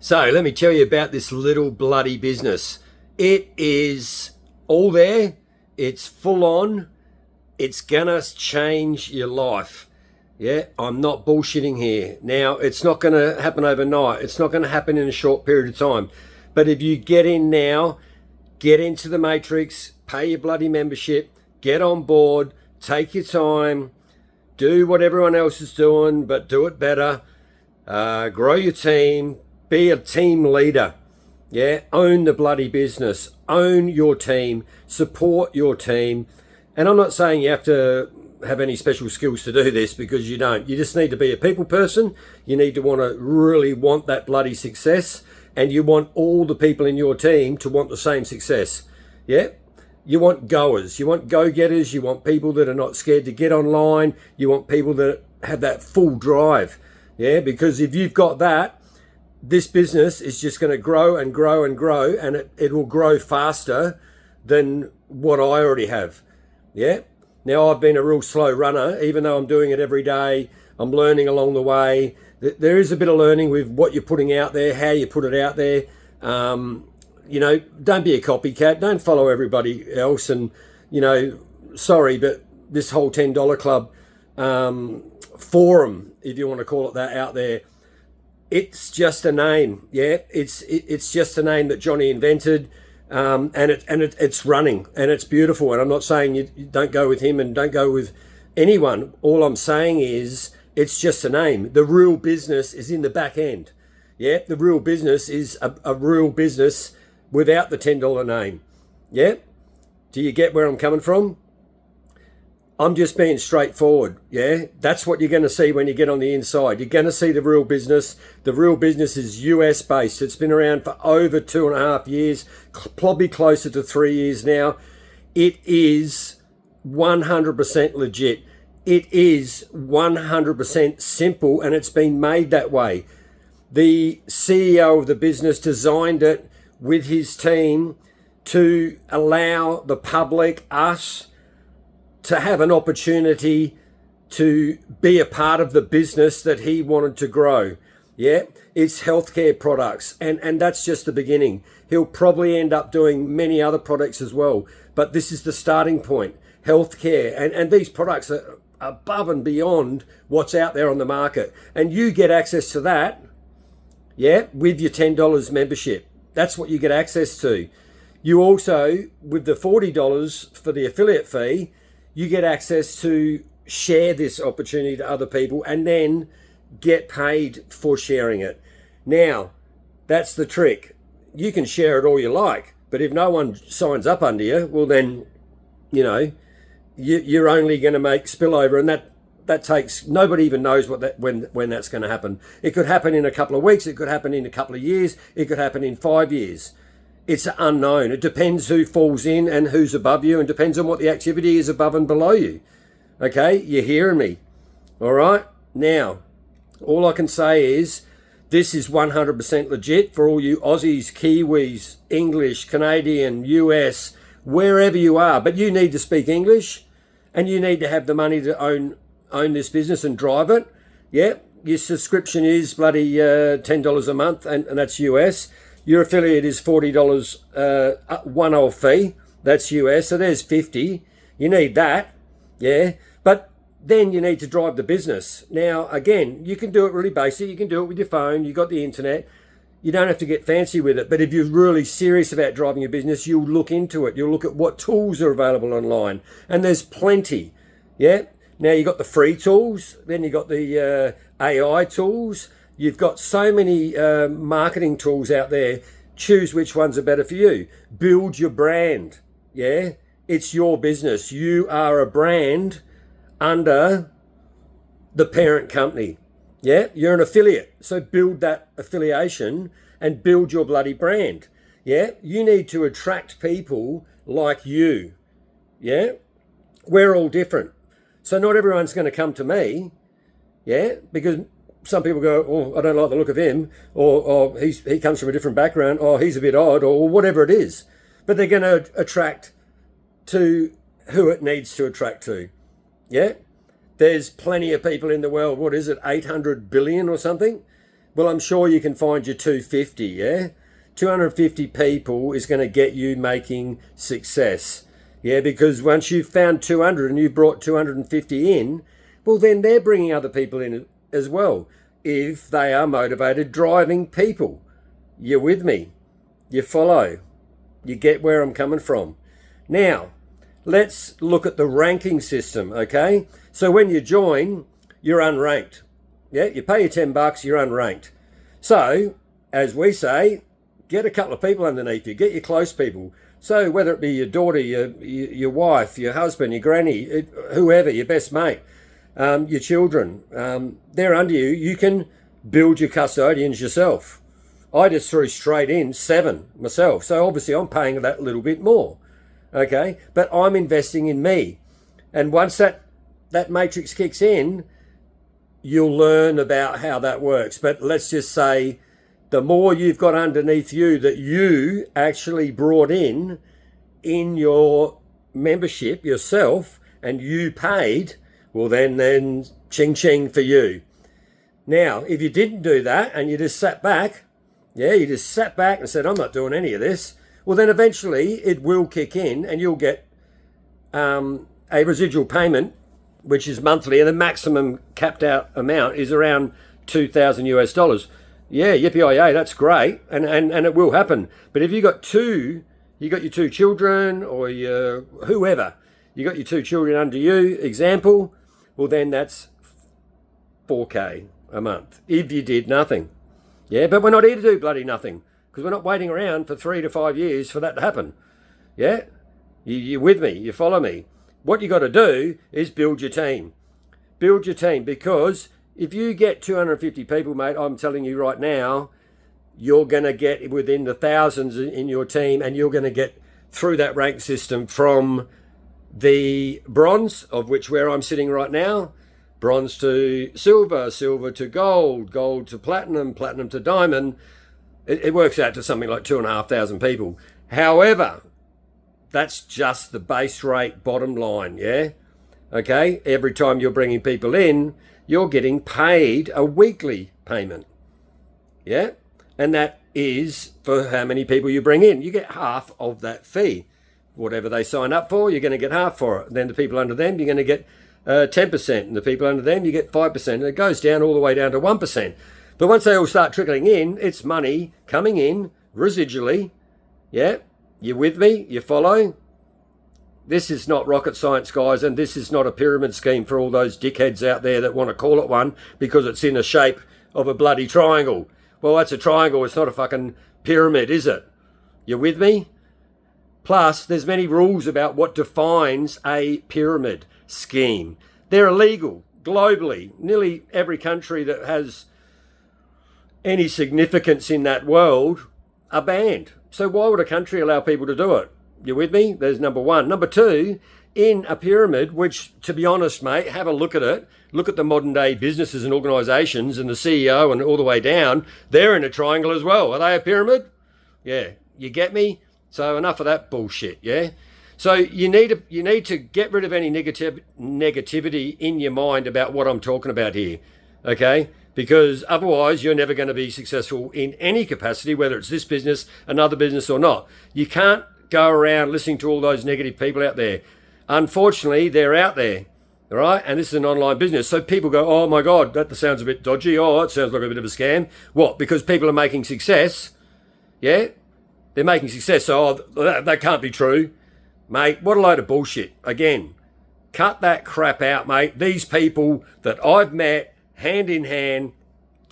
So let me tell you about this little bloody business. It is all there. It's full on. It's gonna change your life. Yeah, I'm not bullshitting here. Now, it's not gonna happen overnight. It's not gonna happen in a short period of time. But if you get in now, get into the matrix, pay your bloody membership, get on board, take your time, do what everyone else is doing, but do it better. Grow your team, be a team leader. Yeah, own the bloody business, own your team, support your team. And I'm not saying you have to have any special skills to do this, because you don't. You just need to be a people person. You need to really want that bloody success, and you want all the people in your team to want the same success. Yeah. You want goers, you want go-getters, you want people that are not scared to get online, you want people that have that full drive. Yeah, because if you've got that, this business is just going to grow and grow and grow, and it will grow faster than what I already have. Yeah. Now, I've been a real slow runner, even though I'm doing it every day. I'm learning along the way. There is a bit of learning with what you're putting out there, how you put it out there. You know, don't be a copycat. Don't follow everybody else. And, you know, sorry, but this whole $10 club forum, if you want to call it that, out there, it's just a name. Yeah, it's just a name that Johnny invented, and it's running, and it's beautiful. And I'm not saying you don't go with him and don't go with anyone. All I'm saying is it's just a name. The real business is in the back end. Yeah, the real business is a real business without the $10 name. Yeah? Do you get where I'm coming from? I'm just being straightforward. Yeah? That's what you're going to see when you get on the inside. You're going to see the real business. The real business is US based. It's been around for over 2.5 years, probably closer to 3 years now. It is 100% legit. It is 100% simple, and it's been made that way. The CEO of the business designed it with his team to allow the public, us, to have an opportunity to be a part of the business that he wanted to grow. Yeah, it's healthcare products, and that's just the beginning. He'll probably end up doing many other products as well, but this is the starting point. Healthcare, and these products are above and beyond what's out there on the market, and you get access to that, yeah, with your $10 membership. That's what you get access to. You also, with the $40 for the affiliate fee, you get access to share this opportunity to other people and then get paid for sharing it. Now, that's the trick. You can share it all you like, but if no one signs up under you, well then, you know, you're only going to make spillover, and that takes, nobody even knows when that's going to happen. It could happen in a couple of weeks. It could happen in a couple of years. It could happen in 5 years. It's unknown. It depends who falls in and who's above you, and depends on what the activity is above and below you. Okay, you're hearing me. All right. Now, all I can say is this is 100% legit for all you Aussies, Kiwis, English, Canadian, US, wherever you are. But you need to speak English, and you need to have the money to own this business and drive it. Yeah, your subscription is bloody $10 a month, and that's US. Your affiliate is $40 one-off fee. That's US. So there's 50. You need that. Yeah, but then you need to drive the business. Now, again, you can do it really basic. You can do it with your phone. You got the internet. You don't have to get fancy with it. But if you're really serious about driving your business, you'll look into it. You'll look at what tools are available online, and there's plenty. Yeah. Now, you've got the free tools, then you've got the AI tools. You've got so many marketing tools out there. Choose which ones are better for you. Build your brand. Yeah, it's your business. You are a brand under the parent company. Yeah, you're an affiliate. So build that affiliation and build your bloody brand. Yeah, you need to attract people like you. Yeah, we're all different. So not everyone's going to come to me, yeah, because some people go, oh, I don't like the look of him, or he comes from a different background, or he's a bit odd, or whatever it is. But they're going to attract to who it needs to attract to, yeah? There's plenty of people in the world, what is it, 800 billion or something? Well, I'm sure you can find your 250, yeah? 250 people is going to get you making success. Yeah, because once you've found 200 and you've brought 250 in, well, then they're bringing other people in as well. If they are motivated, driving people. You're with me. You follow. You get where I'm coming from. Now, let's look at the ranking system, okay? So when you join, you're unranked. Yeah, you pay your $10, you're unranked. So, as we say, get a couple of people underneath you. Get your close people. So whether it be your daughter, your wife, your husband, your granny, whoever, your best mate, your children, they're under you. You can build your custodians yourself. I just threw straight in 7 myself. So obviously I'm paying that little bit more. Okay, but I'm investing in me. And once that matrix kicks in, you'll learn about how that works. But let's just say the more you've got underneath you that you actually brought in your membership yourself and you paid, well then ching ching for you. Now, if you didn't do that and you just sat back, and said, I'm not doing any of this, well then eventually it will kick in and you'll get a residual payment, which is monthly, and the maximum capped out amount is around $2,000. Yeah, yippee-yay, that's great, and it will happen. But if you got your 2 children, or your whoever, you got your 2 children under you, example, well then that's $4K a month if you did nothing. Yeah, but we're not here to do bloody nothing, because we're not waiting around for 3 to 5 years for that to happen. Yeah, you're with me, you follow me. What you got to do is build your team. Build your team, because if you get 250 people, mate, I'm telling you right now, you're going to get within the thousands in your team, and you're going to get through that rank system from the bronze, of which where I'm sitting right now, bronze to silver, silver to gold, gold to platinum, platinum to diamond. It works out to something like 2,500 people. However, that's just the base rate bottom line, yeah? Okay, every time you're bringing people in, you're getting paid a weekly payment, yeah? And that is for how many people you bring in. You get half of that fee. Whatever they sign up for, you're going to get half for it. Then the people under them, you're going to get 10%. And the people under them, you get 5%. And it goes down all the way down to 1%. But once they all start trickling in, it's money coming in residually, yeah? You with me? You follow? This is not rocket science, guys, and this is not a pyramid scheme for all those dickheads out there that want to call it one because it's in the shape of a bloody triangle. Well, that's a triangle. It's not a fucking pyramid, is it? You with me? Plus, there's many rules about what defines a pyramid scheme. They're illegal globally. Nearly every country that has any significance in that world are banned. So why would a country allow people to do it? You with me? There's number one. Number two, in a pyramid, which, to be honest, mate, have a look at it. Look at the modern day businesses and organisations and the CEO and all the way down. They're in a triangle as well. Are they a pyramid? Yeah. You get me? So enough of that bullshit, yeah? So you need to get rid of any negativity in your mind about what I'm talking about here, okay? Because otherwise you're never going to be successful in any capacity, whether it's this business, another business or not. You can't go around listening to all those negative people out there. Unfortunately, they're out there, all right? And this is an online business. So people go, oh my God, that sounds a bit dodgy. Oh, it sounds like a bit of a scam. What? Because people are making success, yeah? They're making success, so that can't be true. Mate, what a load of bullshit. Again, cut that crap out, mate. These people that I've met hand in hand,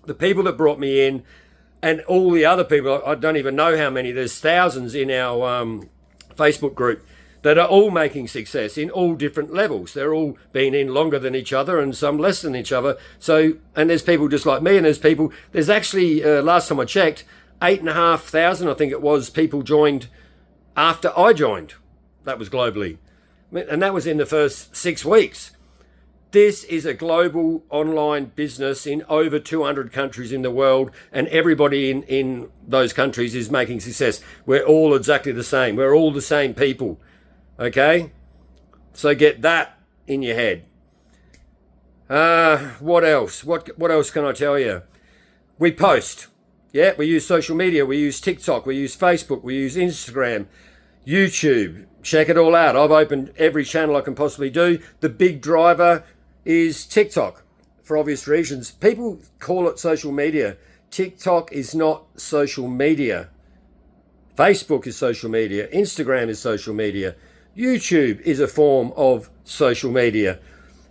the people that brought me in, and all the other people, I don't even know how many, there's thousands in our Facebook group that are all making success in all different levels. They're all been in longer than each other and some less than each other. So, and there's people just like me, and there's actually, last time I checked, 8,500, I think it was, people joined after I joined. That was globally. And that was in the first 6 weeks. This is a global online business in over 200 countries in the world, and everybody in those countries is making success. We're all exactly the same. We're all the same people. Okay? So get that in your head. What else? What else can I tell you? we post. Yeah, we use social media. We use TikTok. We use Facebook. We use Instagram, YouTube. Check it all out. I've opened every channel I can possibly do. The big driver is TikTok for obvious reasons. People call it social media. TikTok is not social media. Facebook is social media. Instagram is social media. YouTube is a form of social media.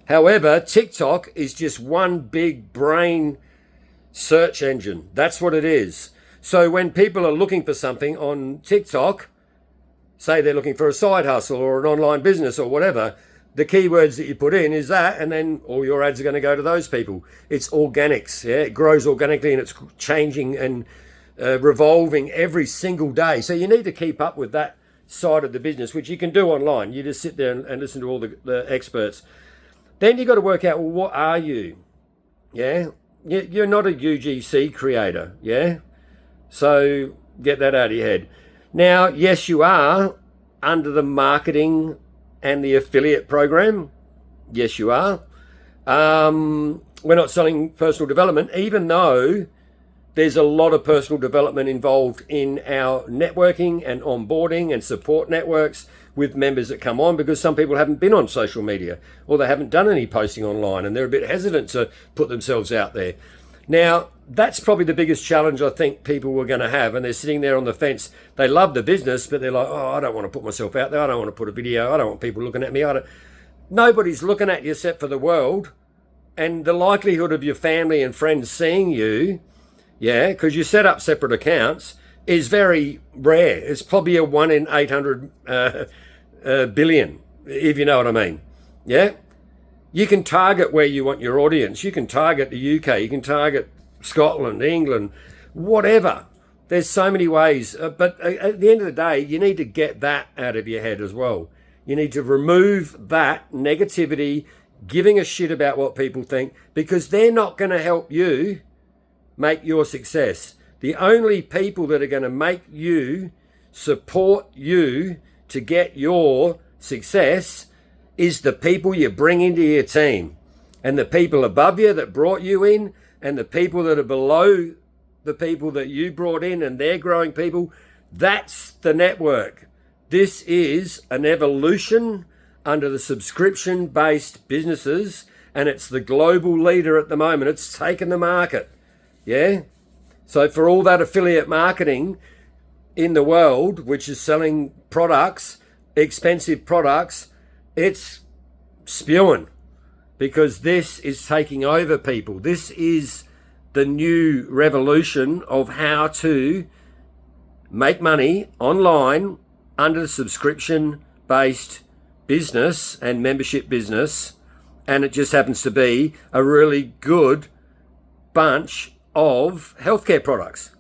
However, TikTok is just one big brain search engine. That's what it is. So when people are looking for something on TikTok, say they're looking for a side hustle or an online business or whatever, the keywords that you put in is that, and then all your ads are going to go to those people. It's organics. Yeah, it grows organically and it's changing and revolving every single day. So you need to keep up with that side of the business, which you can do online. You just sit there and listen to all the experts. Then you've got to work out, well, what are you? Yeah, you're not a UGC creator. Yeah, so get that out of your head. Now, yes, you are under the marketing and the affiliate program. Yes, you are. We're not selling personal development, even though there's a lot of personal development involved in our networking and onboarding and support networks with members that come on, because some people haven't been on social media or they haven't done any posting online and they're a bit hesitant to put themselves out there. Now, that's probably the biggest challenge I think people were going to have, and they're sitting there on the fence. They love the business, but they're like, oh, I don't want to put myself out there. I don't want to put a video. I don't want people looking at me. Nobody's looking at you except for the world, and the likelihood of your family and friends seeing you, yeah, because you set up separate accounts, is very rare. It's probably a 1 in 800 billion, if you know what I mean. Yeah? You can target where you want your audience. You can target the UK. You can target Scotland, England, whatever. There's so many ways. But at the end of the day, you need to get that out of your head as well. You need to remove that negativity, giving a shit about what people think, because they're not going to help you make your success. The only people that are going to make you, support you to get your success is the people you bring into your team, and the people above you that brought you in, and the people that are below the people that you brought in, and they're growing people. That's the network. This is an evolution under the subscription-based businesses, and it's the global leader at the moment. It's taken the market. Yeah? So for all that affiliate marketing in the world, which is selling products, expensive products, it's spewing, because this is taking over people. This is the new revolution of how to make money online under the subscription-based business and membership business, and it just happens to be a really good bunch of healthcare products.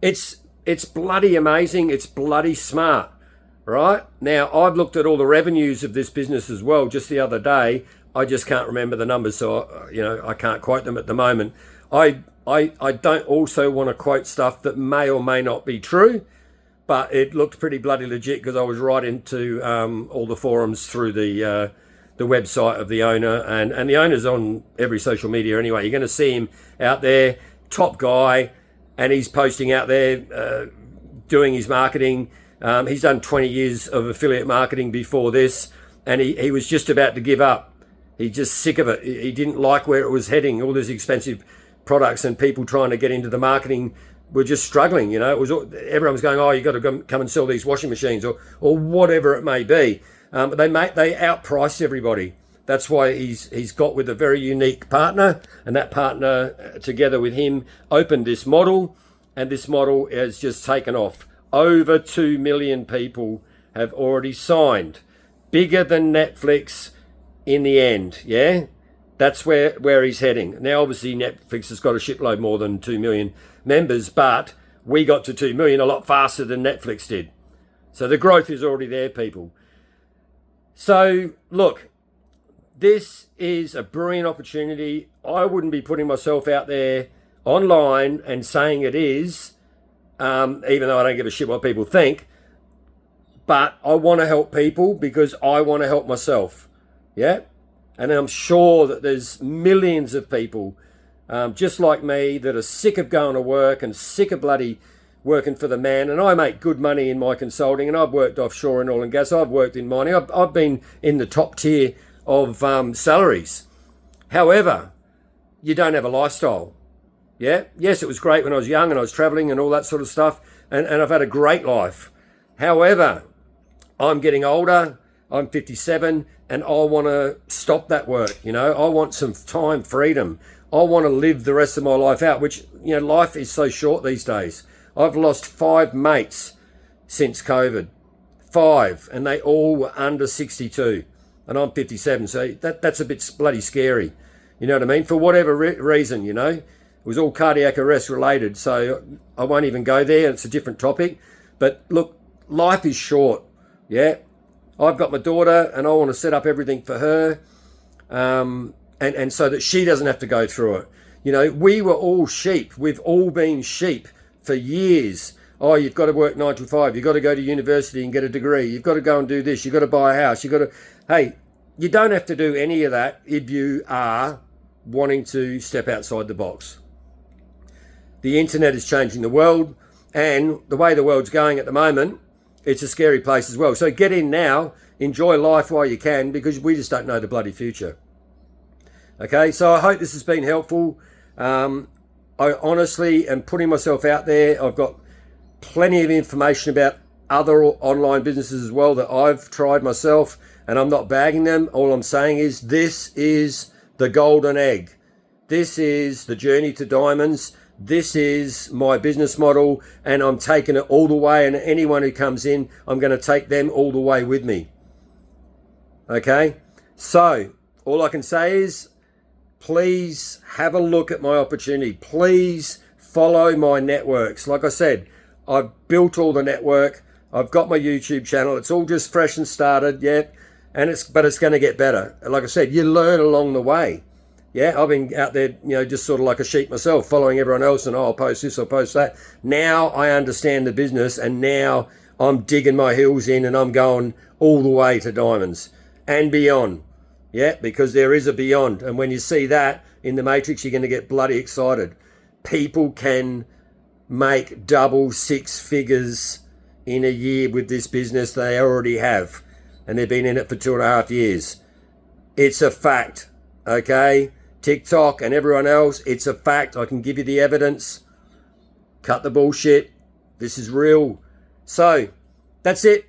It's bloody amazing. It's bloody smart. Right? Now, I've looked at all the revenues of this business as well just the other day. I just can't remember the numbers, so I can't quote them at the moment. I don't also want to quote stuff that may or may not be true, but it looked pretty bloody legit because I was right into all the forums through the website of the owner, and the owner's on every social media anyway. You're going to see him out there, top guy, and he's posting out there, doing his marketing. He's done 20 years of affiliate marketing before this, and he was just about to give up. He's just sick of it. He didn't like where it was heading. All these expensive products and people trying to get into the marketing were just struggling. It was everyone was going, oh, you got to come and sell these washing machines or whatever it may be. But they outpriced everybody. That's why he's got with a very unique partner, and that partner together with him opened this model, and this model has just taken off. Over 2 million people have already signed. Bigger than Netflix in the end, yeah? That's where he's heading. Now, obviously, Netflix has got a shitload more than 2 million members, but we got to 2 million a lot faster than Netflix did. So the growth is already there, people. So, look, this is a brilliant opportunity. I wouldn't be putting myself out there online and saying it is, even though I don't give a shit what people think, but I want to help people because I want to help myself. Yeah? And I'm sure that there's millions of people just like me, that are sick of going to work and sick of bloody working for the man. And I make good money in my consulting, and I've worked offshore in oil and gas. I've worked in mining. I've been in the top tier of salaries. However, you don't have a lifestyle. Yeah. Yes, it was great when I was young and I was traveling and all that sort of stuff. And I've had a great life. However, I'm getting older. I'm 57 and I want to stop that work. You know, I want some time freedom. I want to live the rest of my life out, which, you know, life is so short these days. I've lost 5 mates since COVID. 5, and they all were under 62. And I'm 57, so that's a bit bloody scary. You know what I mean? For whatever reason, you know. It was all cardiac arrest related, so I won't even go there. It's a different topic. But look, life is short, yeah? I've got my daughter and I want to set up everything for her, and so that she doesn't have to go through it. You know, we were all sheep. We've all been sheep for years. Oh, you've got to work 9 to 5. You've got to go to university and get a degree. You've got to go and do this. You've got to buy a house. You've got to... Hey, you don't have to do any of that if you are wanting to step outside the box. The internet is changing the world, and the way the world's going at the moment, it's a scary place as well. So get in now, enjoy life while you can, because we just don't know the bloody future. Okay, so I hope this has been helpful. I honestly am putting myself out there. I've got plenty of information about other online businesses as well that I've tried myself, and I'm not bagging them. All I'm saying is this is the golden egg. This is the journey to diamonds. This is my business model, and I'm taking it all the way, and anyone who comes in, I'm going to take them all the way with me. Okay? So, all I can say is, please have a look at my opportunity. Please follow my networks. Like I said, I've built all the network. I've got my YouTube channel. It's all just fresh and started, yeah? But it's going to get better. Like I said, you learn along the way. Yeah, I've been out there, you know, just sort of like a sheep myself, following everyone else, and I'll post this, I'll post that. Now I understand the business, and now I'm digging my heels in, and I'm going all the way to diamonds and beyond. Yeah, because there is a beyond. And when you see that in the Matrix, you're going to get bloody excited. People can make double 6 figures in a year with this business. They already have, and they've been in it for 2.5 years. It's a fact, okay? TikTok and everyone else, it's a fact. I can give you the evidence. Cut the bullshit. This is real. So, that's it.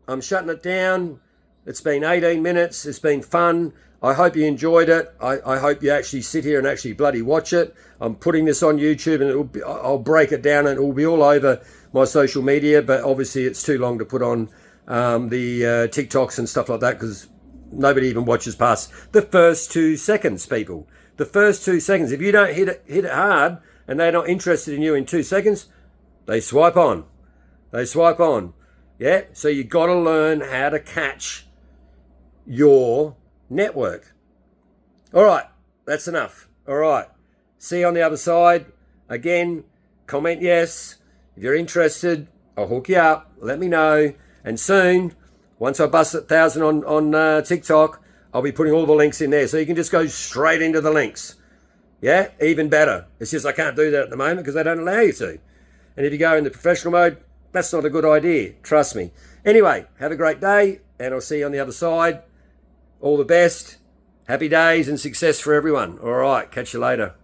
I'm shutting it down. It's been 18 minutes. It's been fun. I hope you enjoyed it. I hope you actually sit here and actually bloody watch it. I'm putting this on YouTube, and I'll break it down, and it will be all over my social media, but obviously it's too long to put on the TikToks and stuff like that, because nobody even watches past the first 2 seconds, people. The first 2 seconds. If you don't hit it hard and they're not interested in you in 2 seconds, they swipe on. They swipe on. Yeah? So you got to learn how to catch your network. All right. That's enough. All right. See you on the other side. Again, comment yes. If you're interested, I'll hook you up. Let me know. And soon, once I bust 1,000 on TikTok, I'll be putting all the links in there. So you can just go straight into the links. Yeah, even better. It's just I can't do that at the moment because they don't allow you to. And if you go in the professional mode, that's not a good idea. Trust me. Anyway, have a great day, and I'll see you on the other side. All the best. Happy days and success for everyone. All right, catch you later.